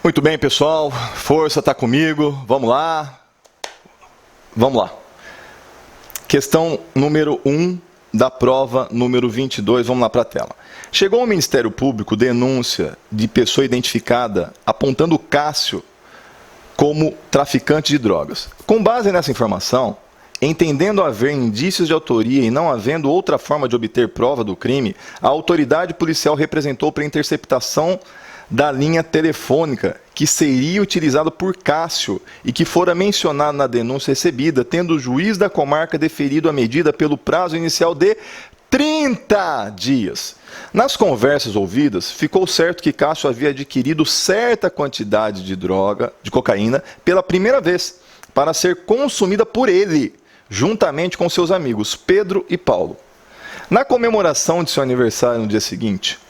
Muito bem, pessoal. Força está comigo. Vamos lá. Vamos lá. Questão número 1 da prova número 22. Vamos lá para a tela. Chegou ao Ministério Público denúncia de pessoa identificada apontando Cássio como traficante de drogas. Com base nessa informação, entendendo haver indícios de autoria e não havendo outra forma de obter prova do crime, a autoridade policial representou para interceptação da linha telefônica que seria utilizada por Cássio e que fora mencionado na denúncia recebida, tendo o juiz da comarca deferido a medida pelo prazo inicial de 30 dias. Nas conversas ouvidas, ficou certo que Cássio havia adquirido certa quantidade de droga, de cocaína, pela primeira vez, para ser consumida por ele, juntamente com seus amigos Pedro e Paulo. Na comemoração de seu aniversário no dia seguinte,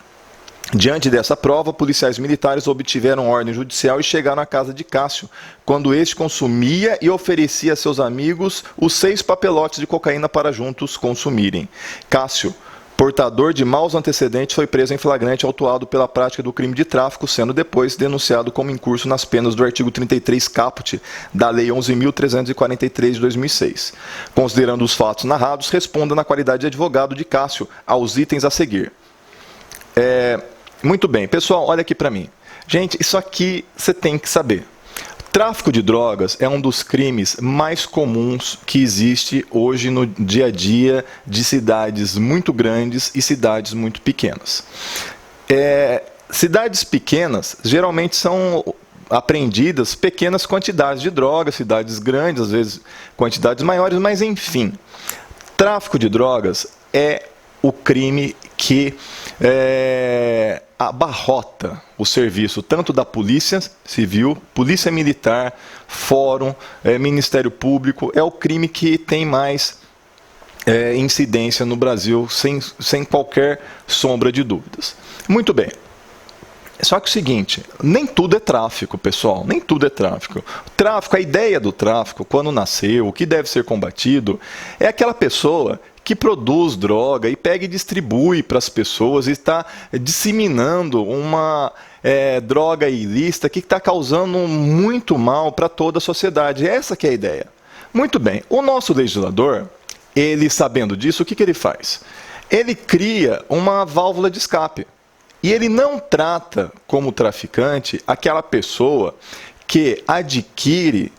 diante dessa prova, policiais militares obtiveram ordem judicial e chegaram à casa de Cássio, quando este consumia e oferecia a seus amigos os 6 papelotes de cocaína para juntos consumirem. Cássio, portador de maus antecedentes, foi preso em flagrante autuado pela prática do crime de tráfico, sendo depois denunciado como incurso nas penas do artigo 33 caput da Lei 11.343 de 2006. Considerando os fatos narrados, responda na qualidade de advogado de Cássio aos itens a seguir. Muito bem, pessoal, olha aqui para mim. Gente, isso aqui você tem que saber. Tráfico de drogas é um dos crimes mais comuns que existe hoje no dia a dia de cidades muito grandes e cidades muito pequenas. Cidades pequenas geralmente são apreendidas pequenas quantidades de drogas, cidades grandes, às vezes quantidades maiores, mas enfim. Tráfico de drogas é o crime que abarrota o serviço tanto da Polícia Civil, Polícia Militar, Fórum, Ministério Público. É o crime que tem mais incidência no Brasil, sem qualquer sombra de dúvidas. Muito bem. Só que o seguinte, nem tudo é tráfico, pessoal, nem tudo é tráfico. A ideia do tráfico, quando nasceu, o que deve ser combatido, é aquela pessoa que produz droga e pega e distribui para as pessoas e está disseminando uma droga ilícita que está causando muito mal para toda a sociedade. Essa que é a ideia. Muito bem, o nosso legislador, ele sabendo disso, o que ele faz? Ele cria uma válvula de escape. E ele não trata como traficante aquela pessoa que adquire,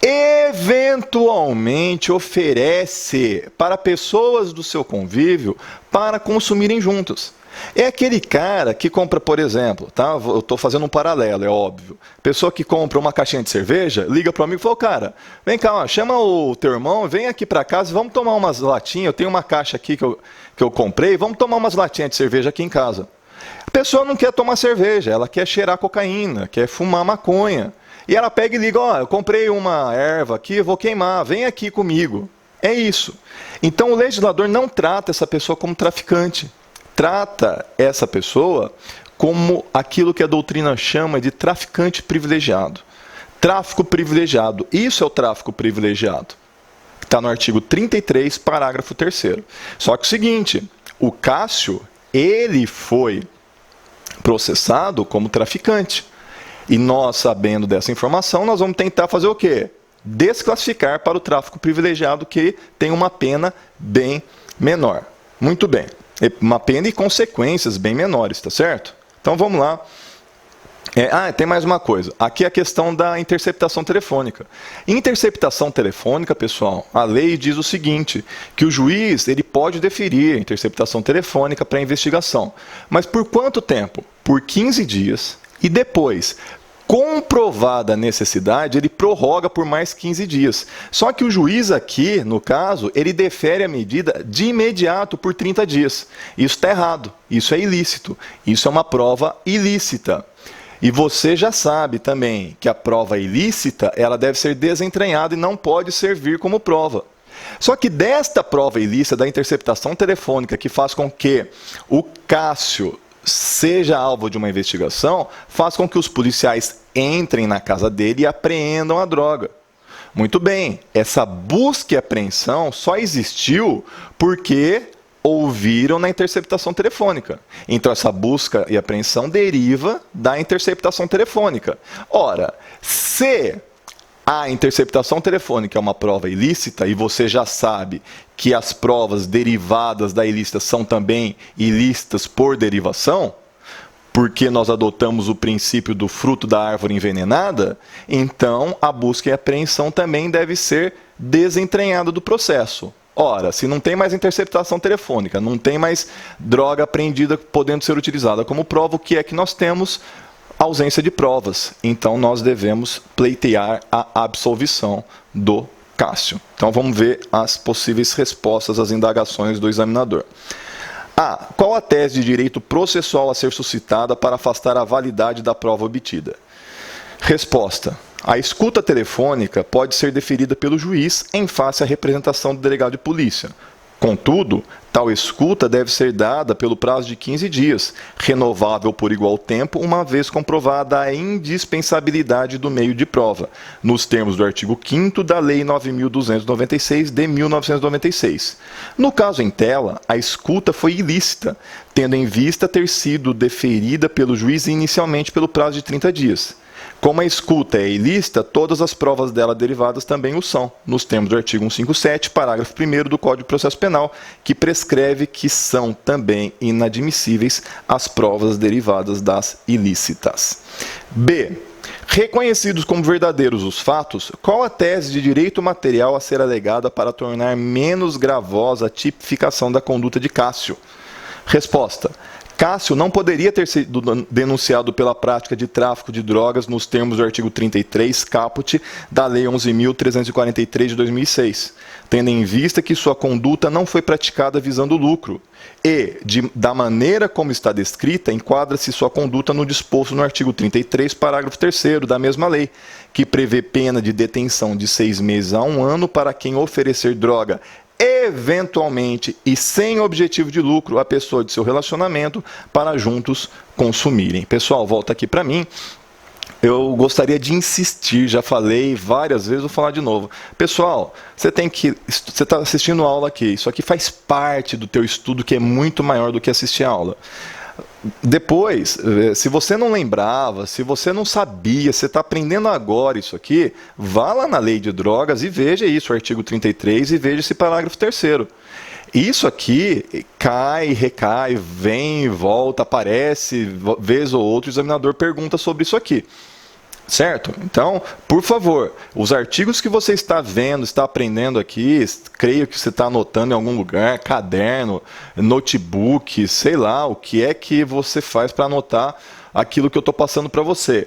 eventualmente oferece para pessoas do seu convívio para consumirem juntos. É aquele cara que compra, por exemplo, tá? Eu estou fazendo um paralelo, é óbvio. Pessoa que compra uma caixinha de cerveja, liga para o amigo e fala, cara, vem cá, ó, chama o teu irmão, vem aqui para casa, vamos tomar umas latinhas, eu tenho uma caixa aqui que eu comprei, vamos tomar umas latinhas de cerveja aqui em casa. A pessoa não quer tomar cerveja, ela quer cheirar cocaína, quer fumar maconha. E ela pega e liga, ó, eu comprei uma erva aqui, vou queimar, vem aqui comigo. É isso. Então o legislador não trata essa pessoa como traficante. Trata essa pessoa como aquilo que a doutrina chama de traficante privilegiado. Tráfico privilegiado. Isso é o tráfico privilegiado. Está no artigo 33, parágrafo 3º. Só que o seguinte, o Cássio, ele foi processado como traficante. E nós, sabendo dessa informação, nós vamos tentar fazer o quê? Desclassificar para o tráfico privilegiado, que tem uma pena bem menor. Muito bem. Uma pena e consequências bem menores, tá certo? Então vamos lá. Tem mais uma coisa. Aqui é a questão da interceptação telefônica. Interceptação telefônica, pessoal, a lei diz o seguinte, que o juiz ele pode deferir a interceptação telefônica para a investigação. Mas por quanto tempo? Por 15 dias. E depois, comprovada a necessidade, ele prorroga por mais 15 dias. Só que o juiz aqui, no caso, ele defere a medida de imediato por 30 dias. Isso está errado, isso é ilícito, isso é uma prova ilícita. E você já sabe também que a prova ilícita, ela deve ser desentranhada e não pode servir como prova. Só que desta prova ilícita, da interceptação telefônica, que faz com que o Cássio seja alvo de uma investigação, faz com que os policiais entrem na casa dele e apreendam a droga. Muito bem, essa busca e apreensão só existiu porque ouviram na interceptação telefônica. Então, essa busca e apreensão deriva da interceptação telefônica. Ora, se a interceptação telefônica é uma prova ilícita e você já sabe que as provas derivadas da ilícita são também ilícitas por derivação, porque nós adotamos o princípio do fruto da árvore envenenada, então a busca e apreensão também deve ser desentranhada do processo. Ora, se não tem mais interceptação telefônica, não tem mais droga apreendida podendo ser utilizada como prova, o que é que nós temos? Ausência de provas. Então, nós devemos pleitear a absolvição do Cássio. Então, vamos ver as possíveis respostas às indagações do examinador. A. Qual a tese de direito processual a ser suscitada para afastar a validade da prova obtida? Resposta. A escuta telefônica pode ser deferida pelo juiz em face à representação do delegado de polícia. Contudo, tal escuta deve ser dada pelo prazo de 15 dias, renovável por igual tempo, uma vez comprovada a indispensabilidade do meio de prova, nos termos do artigo 5º da Lei 9.296 de 1996. No caso em tela, a escuta foi ilícita, tendo em vista ter sido deferida pelo juiz inicialmente pelo prazo de 30 dias. Como a escuta é ilícita, todas as provas dela derivadas também o são, nos termos do artigo 157, parágrafo 1º do Código de Processo Penal, que prescreve que são também inadmissíveis as provas derivadas das ilícitas. B. Reconhecidos como verdadeiros os fatos, qual a tese de direito material a ser alegada para tornar menos gravosa a tipificação da conduta de Cássio? Resposta. Cássio não poderia ter sido denunciado pela prática de tráfico de drogas nos termos do artigo 33, caput, da Lei 11.343 de 2006, tendo em vista que sua conduta não foi praticada visando lucro e, da maneira como está descrita, enquadra-se sua conduta no disposto no artigo 33, parágrafo 3º da mesma lei, que prevê pena de detenção de 6 meses a 1 ano para quem oferecer droga eventualmente e sem objetivo de lucro à pessoa de seu relacionamento para juntos consumirem. Pessoal, volta aqui para mim. Eu gostaria de insistir, já falei várias vezes, vou falar de novo. Pessoal, você está assistindo a aula aqui, isso aqui faz parte do teu estudo, que é muito maior do que assistir a aula. Depois, se você não lembrava, se você não sabia, você está aprendendo agora isso aqui, vá lá na lei de drogas e veja isso, o artigo 33, e veja esse parágrafo 3º. Isso aqui cai, recai, vem e volta, aparece, vez ou outra, o examinador pergunta sobre isso aqui. Certo? Então, por favor, os artigos que você está vendo, está aprendendo aqui, creio que você está anotando em algum lugar, caderno, notebook, sei lá, o que é que você faz para anotar aquilo que eu estou passando para você.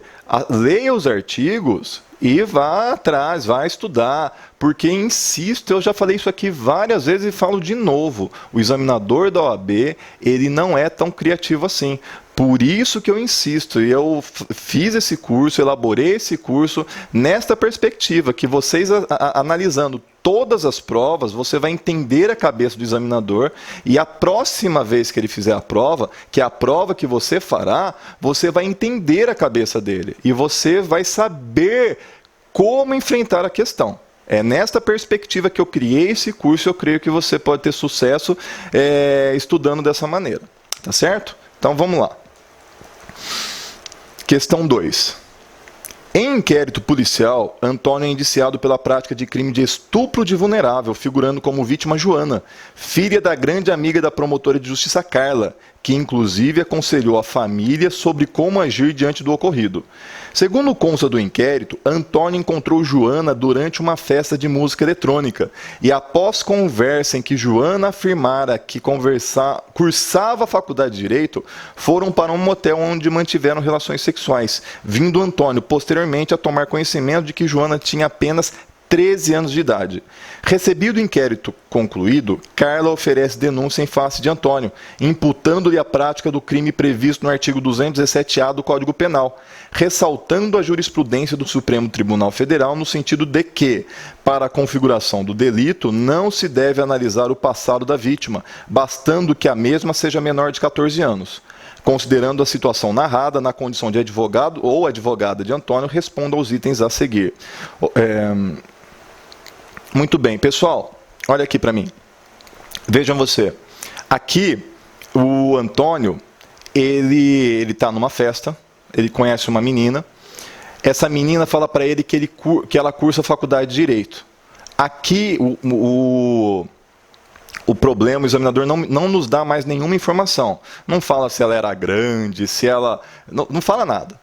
Leia os artigos e vá atrás, vá estudar, porque, insisto, eu já falei isso aqui várias vezes e falo de novo, o examinador da OAB, ele não é tão criativo assim. Por isso que eu insisto, e eu fiz esse curso, elaborei esse curso nesta perspectiva, que vocês, analisando todas as provas, você vai entender a cabeça do examinador e a próxima vez que ele fizer a prova, que é a prova que você fará, você vai entender a cabeça dele e você vai saber como enfrentar a questão. É nesta perspectiva que eu criei esse curso, eu creio que você pode ter sucesso estudando dessa maneira. Tá certo? Então vamos lá. Questão 2. Em inquérito policial, Antônio é indiciado pela prática de crime de estupro de vulnerável, figurando como vítima Joana, filha da grande amiga da promotora de justiça Carla, que inclusive aconselhou a família sobre como agir diante do ocorrido. Segundo consta do inquérito, Antônio encontrou Joana durante uma festa de música eletrônica e, após conversa em que Joana afirmara que cursava a faculdade de Direito, foram para um motel onde mantiveram relações sexuais, vindo Antônio posteriormente a tomar conhecimento de que Joana tinha apenas 13 anos de idade. Recebido o inquérito concluído, Carla oferece denúncia em face de Antônio, imputando-lhe a prática do crime previsto no artigo 217-A do Código Penal, ressaltando a jurisprudência do Supremo Tribunal Federal no sentido de que, para a configuração do delito, não se deve analisar o passado da vítima, bastando que a mesma seja menor de 14 anos. Considerando a situação narrada, na condição de advogado ou advogada de Antônio, responda aos itens a seguir. Muito bem, pessoal, olha aqui para mim. Vejam você. Aqui, o Antônio, ele está numa festa, ele conhece uma menina, essa menina fala para ele que ela cursa a faculdade de Direito. Aqui, o problema, o examinador não nos dá mais nenhuma informação. Não fala se ela era grande, se ela... Não fala nada.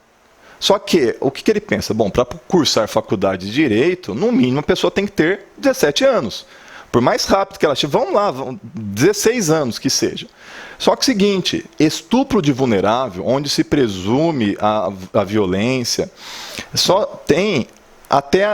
Só que, o que ele pensa? Bom, para cursar faculdade de Direito, no mínimo a pessoa tem que ter 17 anos. Por mais rápido que ela esteja, vamos lá, 16 anos que seja. Só que é o seguinte, estupro de vulnerável, onde se presume a violência, só tem até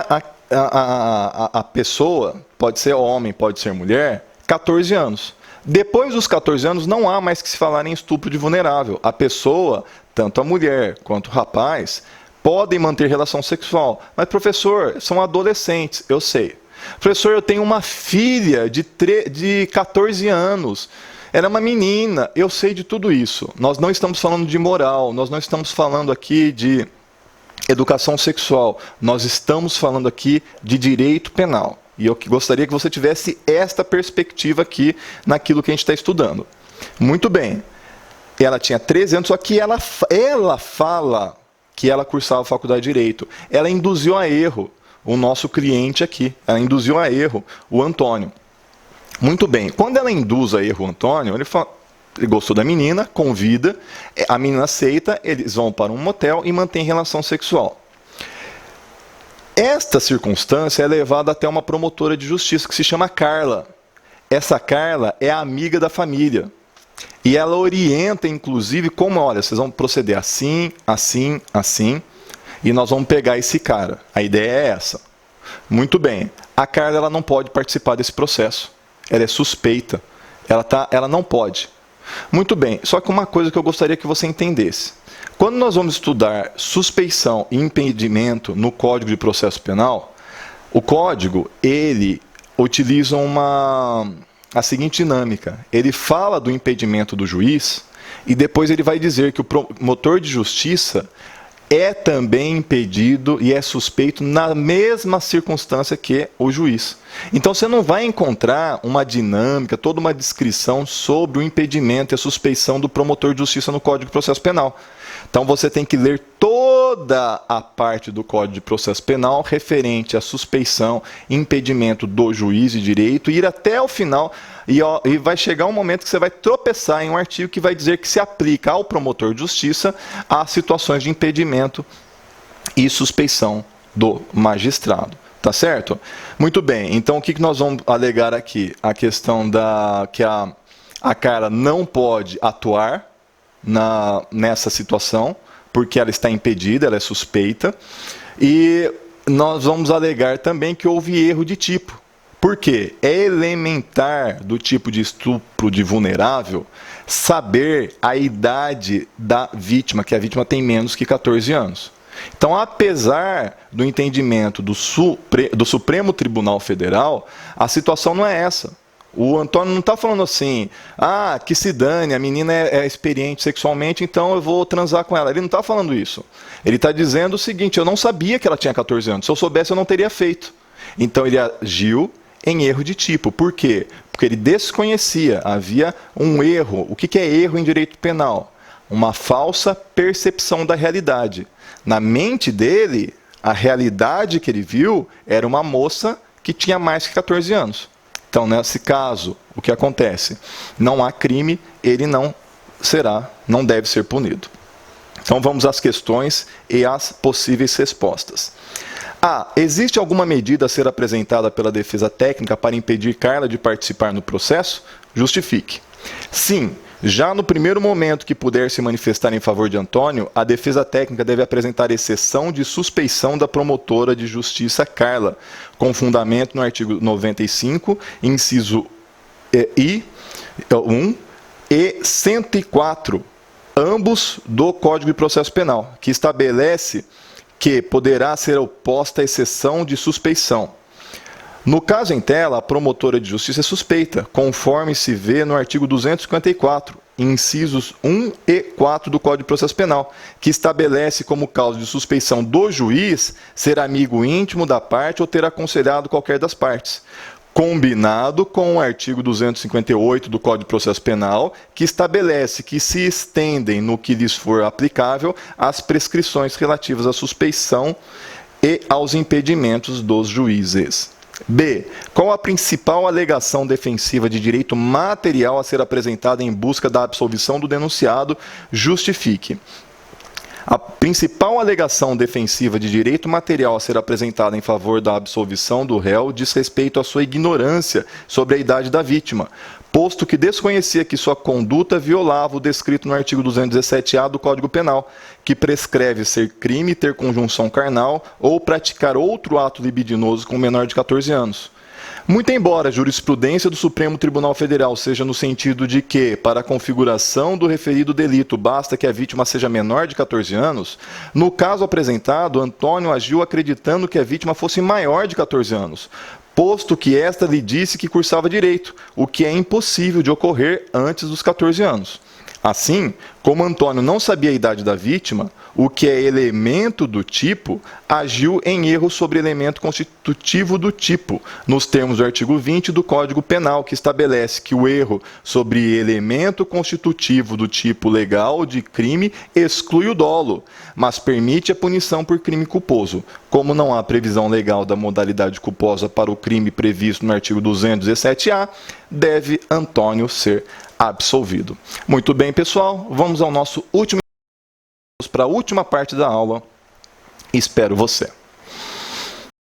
a pessoa, pode ser homem, pode ser mulher, 14 anos. Depois dos 14 anos, não há mais que se falar em estupro de vulnerável. A pessoa, tanto a mulher quanto o rapaz, podem manter relação sexual. Mas, professor, são adolescentes, eu sei. Professor, eu tenho uma filha de 14 anos. Ela é uma menina, eu sei de tudo isso. Nós não estamos falando de moral, nós não estamos falando aqui de educação sexual. Nós estamos falando aqui de direito penal. E eu gostaria que você tivesse esta perspectiva aqui naquilo que a gente está estudando. Muito bem. Ela tinha 13 anos, só que ela fala que ela cursava a faculdade de Direito. Ela induziu a erro o nosso cliente aqui. Ela induziu a erro o Antônio. Muito bem. Quando ela induz a erro o Antônio, ele gostou da menina, convida, a menina aceita, eles vão para um motel e mantêm relação sexual. Esta circunstância é levada até uma promotora de justiça que se chama Carla. Essa Carla é amiga da família. E ela orienta, inclusive, como, olha, vocês vão proceder assim, assim, assim, e nós vamos pegar esse cara. A ideia é essa. Muito bem. A Carla ela não pode participar desse processo. Ela é suspeita. Ela não pode. Muito bem. Só que uma coisa que eu gostaria que você entendesse. Quando nós vamos estudar suspeição e impedimento no Código de Processo Penal, o Código, ele utiliza a seguinte dinâmica. Ele fala do impedimento do juiz e depois ele vai dizer que o promotor de justiça é também impedido e é suspeito na mesma circunstância que o juiz. Então você não vai encontrar uma dinâmica, toda uma descrição sobre o impedimento e a suspeição do promotor de justiça no Código de Processo Penal. Então você tem que ler toda a parte do Código de Processo Penal referente à suspeição, impedimento do juiz de direito, e ir até o final, e vai chegar um momento que você vai tropeçar em um artigo que vai dizer que se aplica ao promotor de justiça a situações de impedimento e suspeição do magistrado. Tá certo? Muito bem, então o que nós vamos alegar aqui? A questão que a Carla não pode atuar nessa situação, porque ela está impedida, ela é suspeita, e nós vamos alegar também que houve erro de tipo. Por quê? É elementar do tipo de estupro de vulnerável saber a idade da vítima, que a vítima tem menos que 14 anos. Então, apesar do entendimento do Supremo Tribunal Federal, a situação não é essa. O Antônio não está falando assim, que se dane, a menina é experiente sexualmente, então eu vou transar com ela. Ele não está falando isso. Ele está dizendo o seguinte, eu não sabia que ela tinha 14 anos. Se eu soubesse, eu não teria feito. Então ele agiu em erro de tipo. Por quê? Porque ele desconhecia, havia um erro. O que é erro em direito penal? Uma falsa percepção da realidade. Na mente dele, a realidade que ele viu era uma moça que tinha mais que 14 anos. Então, nesse caso, o que acontece? Não há crime, ele não deve ser punido. Então, vamos às questões e às possíveis respostas. Existe alguma medida a ser apresentada pela defesa técnica para impedir Carla de participar no processo? Justifique. Sim. Já no primeiro momento que puder se manifestar em favor de Antônio, a defesa técnica deve apresentar exceção de suspeição da promotora de justiça Carla, com fundamento no artigo 95, inciso I1 e 104, ambos do Código de Processo Penal, que estabelece que poderá ser oposta a exceção de suspeição. No caso em tela, a promotora de justiça é suspeita, conforme se vê no artigo 254, incisos 1 e 4 do Código de Processo Penal, que estabelece como causa de suspeição do juiz ser amigo íntimo da parte ou ter aconselhado qualquer das partes. combinado com o artigo 258 do Código de Processo Penal, que estabelece que se estendem, no que lhes for aplicável, as prescrições relativas à suspeição e aos impedimentos dos juízes. B. Qual a principal alegação defensiva de direito material a ser apresentada em busca da absolvição do denunciado? Justifique. A principal alegação defensiva de direito material a ser apresentada em favor da absolvição do réu diz respeito à sua ignorância sobre a idade da vítima, posto que desconhecia que sua conduta violava o descrito no artigo 217-A do Código Penal, que prescreve ser crime ter conjunção carnal ou praticar outro ato libidinoso com menor de 14 anos. Muito embora a jurisprudência do Supremo Tribunal Federal seja no sentido de que, para a configuração do referido delito, basta que a vítima seja menor de 14 anos, no caso apresentado, Antônio agiu acreditando que a vítima fosse maior de 14 anos, posto que esta lhe disse que cursava direito, o que é impossível de ocorrer antes dos 14 anos. Assim, como Antônio não sabia a idade da vítima, o que é elemento do tipo, agiu em erro sobre elemento constitutivo do tipo, nos termos do artigo 20 do Código Penal, que estabelece que o erro sobre elemento constitutivo do tipo legal de crime exclui o dolo, mas permite a punição por crime culposo. Como não há previsão legal da modalidade culposa para o crime previsto no artigo 217-A, deve Antônio ser absolvido. Muito bem, pessoal, vamos ao nosso último para a última parte da aula. Espero você.